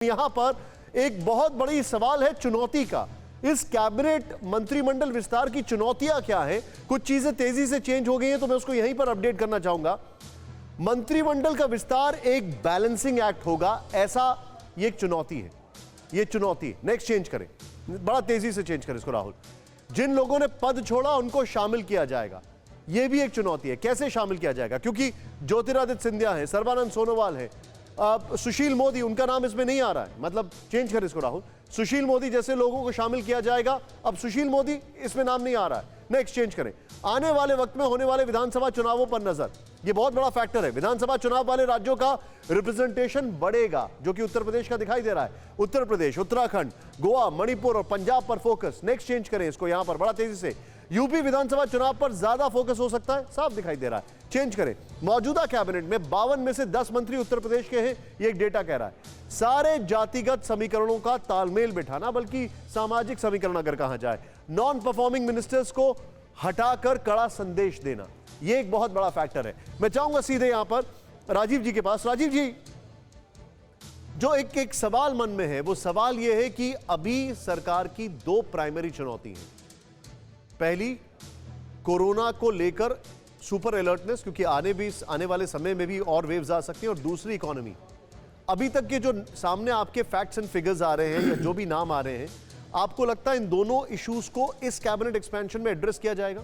यहां पर एक बहुत बड़ी सवाल है चुनौती का। इस कैबिनेट मंत्रिमंडल विस्तार की चुनौतियां क्या है? कुछ चीजें तेजी से चेंज हो गई हैं तो मैं उसको यहीं पर अपडेट करना चाहूंगा। मंत्रिमंडल का विस्तार एक बैलेंसिंग एक्ट होगा, ऐसा ये एक चुनौती है। ये चुनौती नेक्स्ट चेंज करें, बड़ा तेजी से चेंज करें इसको राहुल। जिन लोगों ने पद छोड़ा उनको शामिल किया जाएगा, यह भी एक चुनौती है। कैसे शामिल किया जाएगा? क्योंकि ज्योतिरादित्य सिंधिया है, सर्बानंद सोनोवाल है, सुशील मोदी, उनका नाम इसमें नहीं आ रहा है। मतलब चेंज करें इसको राहुल, सुशील मोदी जैसे लोगों को शामिल किया जाएगा। अब सुशील मोदी इसमें नाम नहीं आ रहा है, नेक्स्ट चेंज करें। आने वाले वक्त में होने वाले विधानसभा चुनावों पर नजर, यह बहुत बड़ा फैक्टर है। विधानसभा चुनाव वाले राज्यों का रिप्रेजेंटेशन बढ़ेगा, जो कि उत्तर प्रदेश का दिखाई दे रहा है। उत्तर प्रदेश, उत्तराखंड, गोवा, मणिपुर और पंजाब पर फोकस। नेक्स्ट चेंज करें इसको यहां पर बड़ा तेजी से। यूपी विधानसभा चुनाव पर ज्यादा फोकस हो सकता है, साफ दिखाई दे रहा है। चेंज करें। मौजूदा कैबिनेट में 52 में से 10 मंत्री उत्तर प्रदेश के हैं, ये एक डेटा कह रहा है। सारे जातिगत समीकरणों का तालमेल बिठाना, बल्कि सामाजिक समीकरण अगर कहा जाए, नॉन परफॉर्मिंग मिनिस्टर्स को हटाकर कड़ा संदेश देना, यह एक बहुत बड़ा फैक्टर है। मैं चाहूंगा सीधे यहां पर राजीव जी के पास। राजीव जी, जो एक सवाल मन में है, वो सवाल यह है कि अभी सरकार की दो प्राइमरी चुनौती है। पहली, कोरोना को लेकर सुपर अलर्टनेस, क्योंकि आने वाले समय में भी और वेव्स आ सकती हैं। और दूसरी, इकोनॉमी। अभी तक के जो सामने आपके फैक्ट्स एंड फिगर्स आ रहे हैं या जो भी नाम आ रहे हैं, आपको लगता है इन दोनों इश्यूज को इस कैबिनेट एक्सपेंशन में एड्रेस किया जाएगा?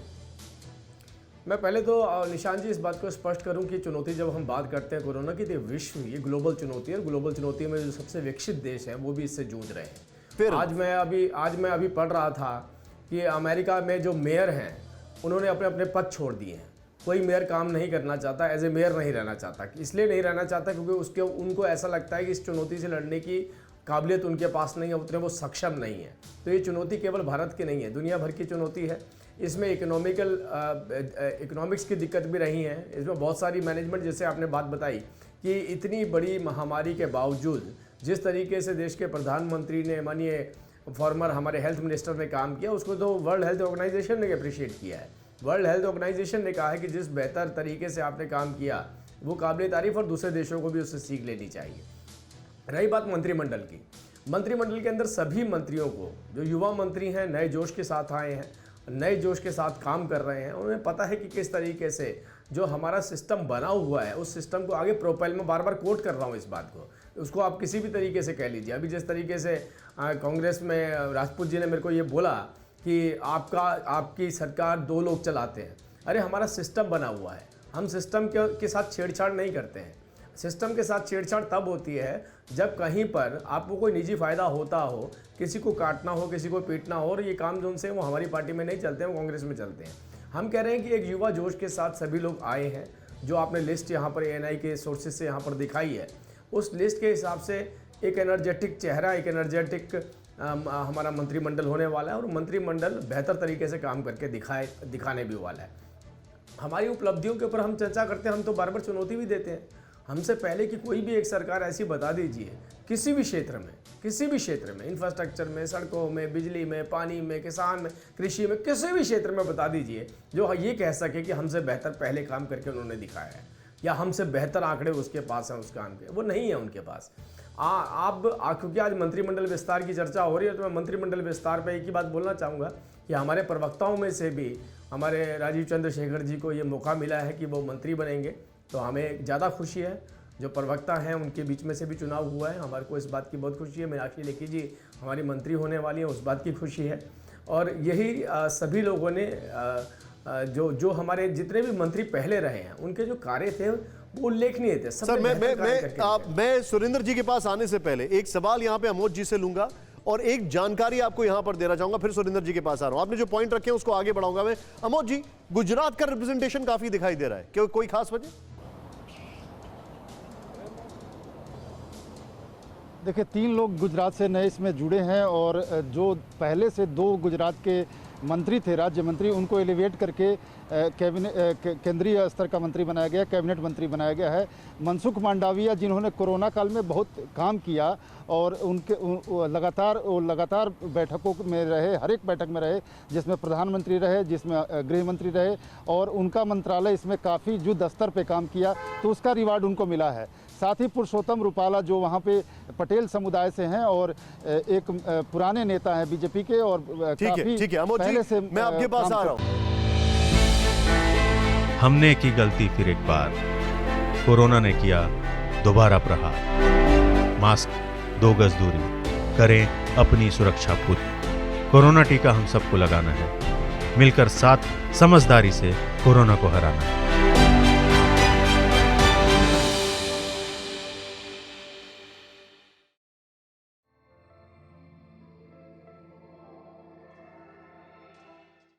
मैं पहले तो निशान जी इस बात को स्पष्ट करूं कि चुनौती जब हम बात करते हैं कोरोना की, तो विश्व ये ग्लोबल चुनौती है। ग्लोबल चुनौती में जो सबसे विकसित देश है वो भी इससे जूझ रहे हैं। फिर आज मैं अभी पढ़ रहा था कि अमेरिका में जो मेयर हैं उन्होंने अपने अपने पद छोड़ दिए हैं। कोई मेयर काम नहीं करना चाहता, एज ए मेयर नहीं रहना चाहता। इसलिए नहीं रहना चाहता क्योंकि उनको ऐसा लगता है कि इस चुनौती से लड़ने की काबिलियत उनके पास नहीं है, उतने वो सक्षम नहीं है। तो ये चुनौती केवल भारत की नहीं है, दुनिया भर की चुनौती है। इसमें इकोनॉमिक्स की दिक्कत भी रही है। इसमें बहुत सारी मैनेजमेंट, जैसे आपने बात बताई कि इतनी बड़ी महामारी के बावजूद जिस तरीके से देश के प्रधानमंत्री ने, मानिए फॉर्मर हमारे हेल्थ मिनिस्टर ने काम किया, उसको तो वर्ल्ड हेल्थ ऑर्गेनाइजेशन ने अप्रिशिएट किया है। वर्ल्ड हेल्थ ऑर्गेनाइजेशन ने कहा है कि जिस बेहतर तरीके से आपने काम किया वो काबिल तारीफ, और दूसरे देशों को भी उससे सीख लेनी चाहिए। रही बात मंत्रिमंडल की, मंत्रिमंडल के अंदर सभी मंत्रियों को, जो युवा मंत्री हैं, नए जोश के साथ आए हैं, नए जोश के साथ काम कर रहे हैं, उन्हें पता है कि किस तरीके से जो हमारा सिस्टम बना हुआ है उस सिस्टम को आगे प्रोपेल में बार बार कोट कर रहा हूँ इस बात को, उसको आप किसी भी तरीके से कह लीजिए। अभी जिस तरीके से कांग्रेस में राजपूत जी ने मेरे को ये बोला कि आपकी सरकार 2 लोग चलाते हैं। अरे हमारा सिस्टम बना हुआ है, हम सिस्टम के साथ छेड़छाड़ नहीं करते हैं। सिस्टम के साथ छेड़छाड़ तब होती है जब कहीं पर आपको कोई निजी फ़ायदा होता हो, किसी को काटना हो, किसी को पीटना हो, और ये काम जो उनसे वो हमारी पार्टी में नहीं चलते हैं, वो कांग्रेस में चलते हैं। हम कह रहे हैं कि एक युवा जोश के साथ सभी लोग आए हैं। जो आपने लिस्ट यहाँ पर ANI के सोर्सेज से यहाँ पर दिखाई है, उस लिस्ट के हिसाब से एक एनर्जेटिक चेहरा, एक एनर्जेटिक हमारा मंत्रिमंडल होने वाला है, और मंत्रिमंडल बेहतर तरीके से काम करके दिखाने भी वाला है। हमारी उपलब्धियों के ऊपर हम चर्चा करते हैं, हम तो बार बार चुनौती भी देते हैं। हमसे पहले कि कोई भी एक सरकार ऐसी बता दीजिए, किसी भी क्षेत्र में, इंफ्रास्ट्रक्चर में, सड़कों में, बिजली में, पानी में, किसान में, कृषि में, किसी भी क्षेत्र में बता दीजिए जो ये कह सके कि हमसे बेहतर पहले काम करके उन्होंने दिखाया है, या हमसे बेहतर आंकड़े उसके पास हैं उस काम के। वो नहीं है उनके पास। क्योंकि आज मंत्रिमंडल विस्तार की चर्चा हो रही है, तो मैं मंत्रिमंडल विस्तार पर एक ही बात बोलना चाहूँगा कि हमारे प्रवक्ताओं में से भी हमारे राजीव चंद्रशेखर जी को ये मौका मिला है कि वो मंत्री बनेंगे, तो हमें ज़्यादा खुशी है। जो प्रवक्ता हैं उनके बीच में से भी चुनाव हुआ है, हमारे को इस बात की बहुत खुशी है। मीनाक्षी लेखी जी हमारी मंत्री होने वाली हैं, उस बात की खुशी है। और यही सभी लोगों ने जो हमारे जितने भी मंत्री पहले रहे हैं उनके जो कार्य थे वो उल्लेखनीय थे। सर, मैं सुरेंद्र जी के पास आने से पहले एक सवाल यहाँ पे अमोद जी से लूंगा और एक जानकारी आपको यहां पर देना चाहूंगा, फिर सुरेंद्र जी के पास आ रहा हूं। आपने जो पॉइंट रखे हैं उसको आगे बढ़ाऊंगा मैं। अमोद जी, गुजरात का रिप्रेजेंटेशन काफी दिखाई दे रहा है, क्यों, कोई खास वजह? देखिए, 3 लोग गुजरात से नए इसमें जुड़े हैं, और जो पहले से 2 गुजरात के मंत्री थे, राज्य मंत्री, उनको एलिवेट करके केंद्रीय स्तर का मंत्री बनाया गया, कैबिनेट मंत्री बनाया गया है। मनसुख मांडविया, जिन्होंने कोरोना काल में बहुत काम किया और उनके लगातार बैठकों में रहे, हर एक बैठक में रहे, जिसमें प्रधानमंत्री रहे, जिसमें गृह मंत्री रहे, और उनका मंत्रालय इसमें काफ़ी युद्ध स्तर पे काम किया, तो उसका रिवार्ड उनको मिला है। साथ ही पुरुषोत्तम रूपाला जो वहाँ पे पटेल समुदाय से हैं और एक पुराने नेता हैं बीजेपी के और ठीक है अमोद पहले जी, से मैं आपके पास आ रहा हूँ। हमने की गलती फिर एक बार, कोरोना ने किया दोबारा प्रहार। मास्क, 2 गज दूरी, करें अपनी सुरक्षा खुद। कोरोना टीका हम सबको लगाना है, मिलकर साथ समझदारी से कोरोना को हराना है।